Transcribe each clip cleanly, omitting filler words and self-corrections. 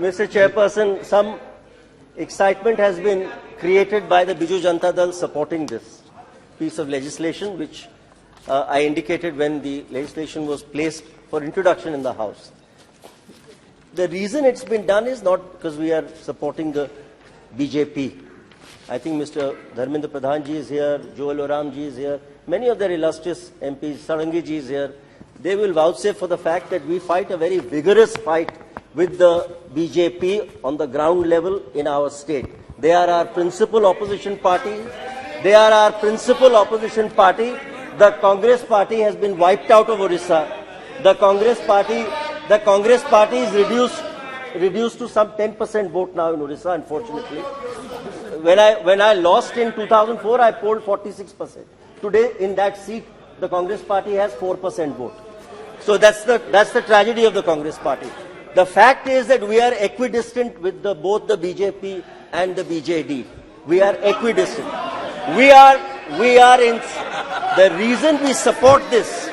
Mr. Chairperson, some excitement has been created by the Biju Janata Dal supporting this piece of legislation, which I indicated when the legislation was placed for introduction in the House. The reason it's been done is not because we are supporting the BJP. I think Mr. Dharmendra Pradhan ji is here, Joel Oram ji is here, many of their illustrious MPs, Sarangi ji is here. They will vouchsafe for the fact that we fight a very vigorous fight with the BJP on the ground level in our state. They are our principal opposition party. They are our principal opposition party. The Congress party has been wiped out of Orissa. The Congress party is reduced to some 10% vote now in Orissa, unfortunately. When I lost in 2004, I polled 46%. Today, in that seat, the Congress party has 4% vote. So that's the tragedy of the Congress party. The fact is that we are equidistant with both the BJP and the BJD. We are equidistant. We are in. The reason we support this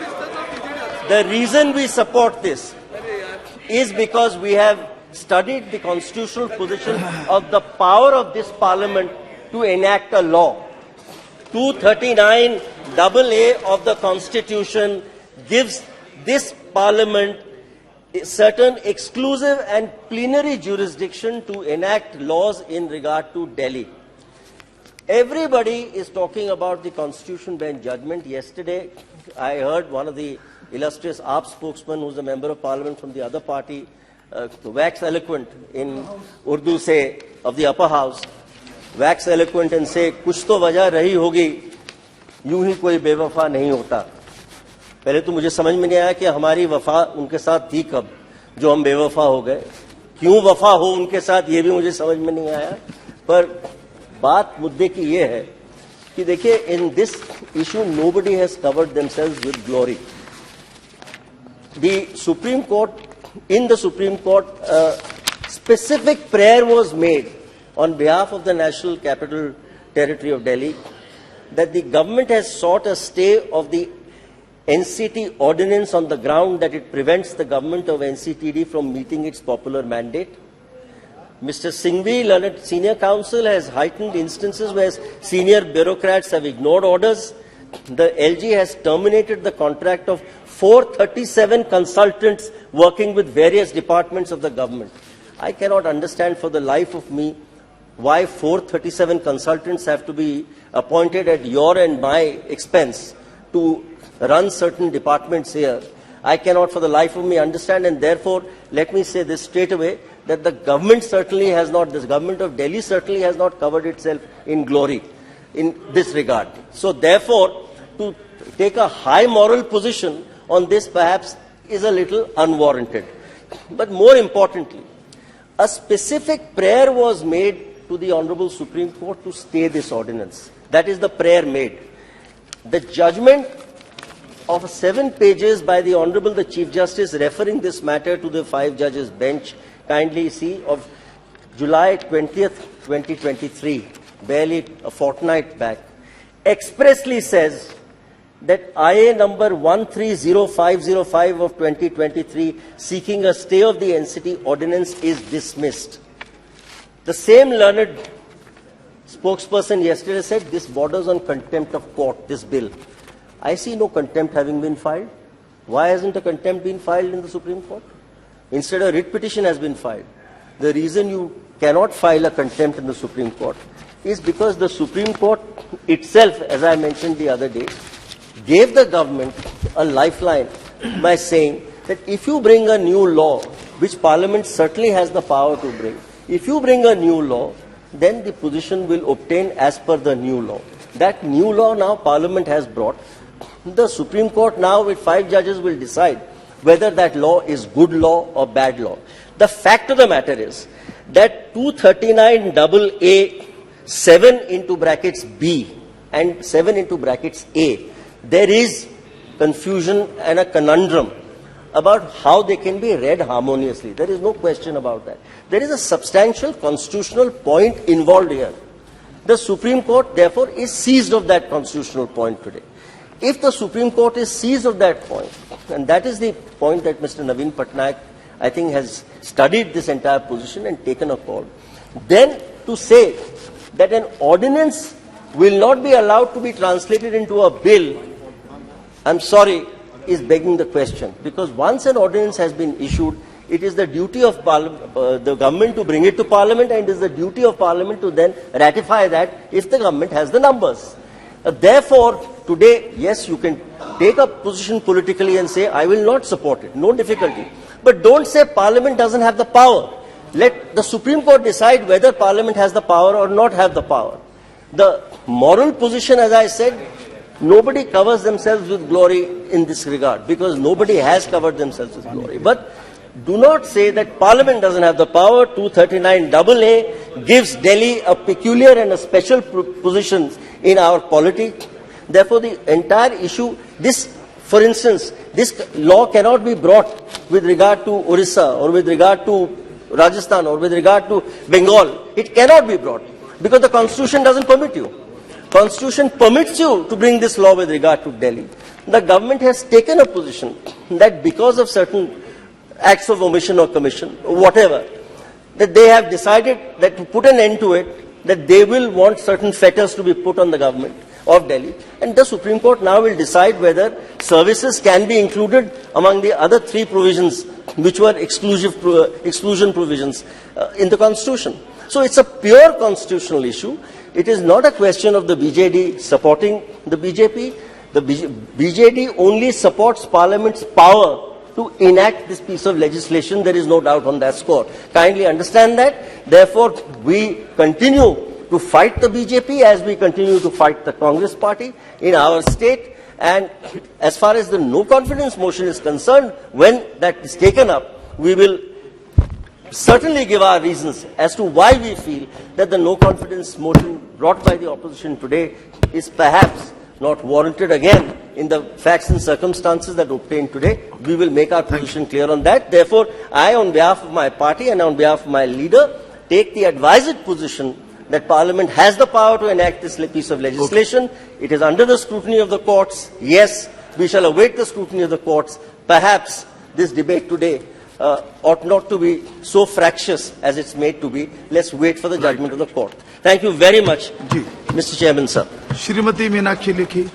is because we have studied the constitutional position of the power of this Parliament to enact a law. 239 AA of the Constitution gives this Parliament certain exclusive and plenary jurisdiction to enact laws in regard to Delhi. Everybody is talking about the Constitution Bench judgment. Yesterday, I heard one of the illustrious AAP spokesman, who's a member of Parliament from the other party, wax eloquent in Urdu say of the upper house, wax eloquent and say, कुछ तो वजह रही होगी, यूं ही कोई बेवफा नहीं होता. पहले तो मुझे समझ में नहीं आया कि हमारी वफा उनके साथ थी कब, जो हम बेवफा हो गए. क्यों वफा हो उनके साथ, ये भी मुझे समझ में नहीं आया. पर बात मुद्दे की ये है कि देखिए, in this issue nobody has covered themselves with glory. The Supreme Court, in the Supreme Court, specific prayer was made on behalf of the National Capital Territory of Delhi that the government has sought a stay of the NCT ordinance on the ground that it prevents the government of NCTD from meeting its popular mandate. Mr. Singhvi, learned senior counsel, has heightened instances where senior bureaucrats have ignored orders. The LG has terminated the contract of 437 consultants working with various departments of the government. I cannot understand for the life of me why 437 consultants have to be appointed at your and my expense to run certain departments here. I cannot for the life of me understand, and therefore let me say this straight away, that the government certainly has not, this government of Delhi certainly has not covered itself in glory in this regard. So therefore, to take a high moral position on this perhaps is a little unwarranted. But more importantly, a specific prayer was made to the Honorable Supreme Court to stay this ordinance. That is the prayer made. The judgment of 7 pages by the Honorable the Chief Justice referring this matter to the 5 judges bench, kindly see, of July 20th, 2023, barely a fortnight back, expressly says that IA number 130505 of 2023 seeking a stay of the NCT ordinance is dismissed. The same learned spokesperson yesterday said this borders on contempt of court, this bill. I see no contempt having been filed. Why hasn't a contempt been filed in the Supreme Court? Instead, a writ petition has been filed. The reason you cannot file a contempt in the Supreme Court is because the Supreme Court itself, as I mentioned the other day, gave the government a lifeline by saying that if you bring a new law, which Parliament certainly has the power to bring, if you bring a new law, then the position will obtain as per the new law. That new law now Parliament has brought. The Supreme Court now with 5 judges will decide whether that law is good law or bad law. The fact of the matter is that 239 AA 7 into brackets B and 7 into brackets A, there is confusion and a conundrum about how they can be read harmoniously. There is no question about that. There is a substantial constitutional point involved here. The Supreme Court, therefore, is seized of that constitutional point today. If the Supreme Court is seized of that point, and that is the point that Mr. Naveen Patnaik I think, has studied this entire position and taken a call. Then to say that an ordinance will not be allowed to be translated into a bill, I'm sorry, is begging the question. Because once an ordinance has been issued, it is the duty of the government to bring it to Parliament, and it is the duty of Parliament to then ratify that if the government has the numbers. Therefore, today, yes, you can take a position politically and say, I will not support it, no difficulty. But don't say Parliament doesn't have the power. Let the Supreme Court decide whether Parliament has the power or not have the power. The moral position, as I said, nobody covers themselves with glory in this regard, because nobody has covered themselves with glory. But do not say that Parliament doesn't have the power. 239AA gives Delhi a peculiar and a special position in our polity. Therefore, the entire issue, this, for instance, this law cannot be brought with regard to Orissa or with regard to Rajasthan or with regard to Bengal. It cannot be brought because the Constitution doesn't permit you. Constitution permits you to bring this law with regard to Delhi. The government has taken a position that because of certain acts of omission or commission, or whatever, that they have decided that to put an end to it, that they will want certain fetters to be put on the government of Delhi. And the Supreme Court now will decide whether services can be included among the other three provisions which were exclusion provisions in the Constitution. So it's a pure constitutional issue. It is not a question of the BJD supporting the BJP. The BJD only supports Parliament's power to enact this piece of legislation. There is no doubt on that score. Kindly understand that. Therefore, we continue to fight the BJP as we continue to fight the Congress party in our state. And as far as the no confidence motion is concerned, when that is taken up, we will certainly give our reasons as to why we feel that the no confidence motion brought by the opposition today is perhaps not warranted again in the facts and circumstances that obtained today. We will make our position clear on that. Therefore, I, on behalf of my party and on behalf of my leader, take the advised position that Parliament has the power to enact this piece of legislation. Okay. It is under the scrutiny of the courts. Yes, we shall await the scrutiny of the courts. Perhaps this debate today ought not to be so fractious as it's made to be. Let's wait for the judgment of the court. Thank you very much, Mr. Chairman, sir. Shrimati Meenakshi Lekhi.